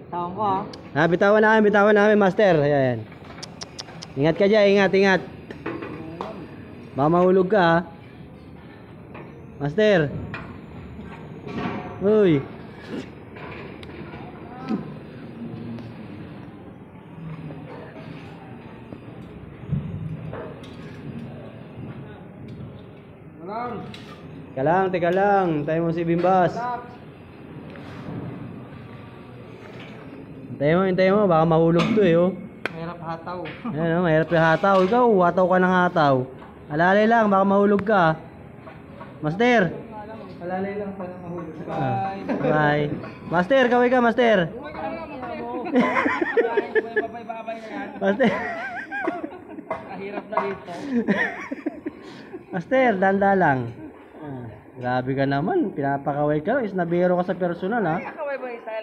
Tawang ko ha. Bitawan namin, master. Ayan. Ingat ka dyan, ingat. Baka mahulog ka, ha. Master. Uy. Teka lang. Tayo mo si Bimbas. Hintayin mo, baka mahulog to eh, oh. Mahirap hataw. Ayan, oh, mahirap yung hataw. Ikaw, hataw ka ng hataw. Alalay lang, baka mahulog ka. Master. Palalay lang pa na mahulog. Bye. Master, kaway ka, master. Babay na yan. Master. Kahirap na dito. Master, danda lang. Grabe ka naman, pinapakaway ka. Is nabiro ka sa personal, ha. Kaway ba isa?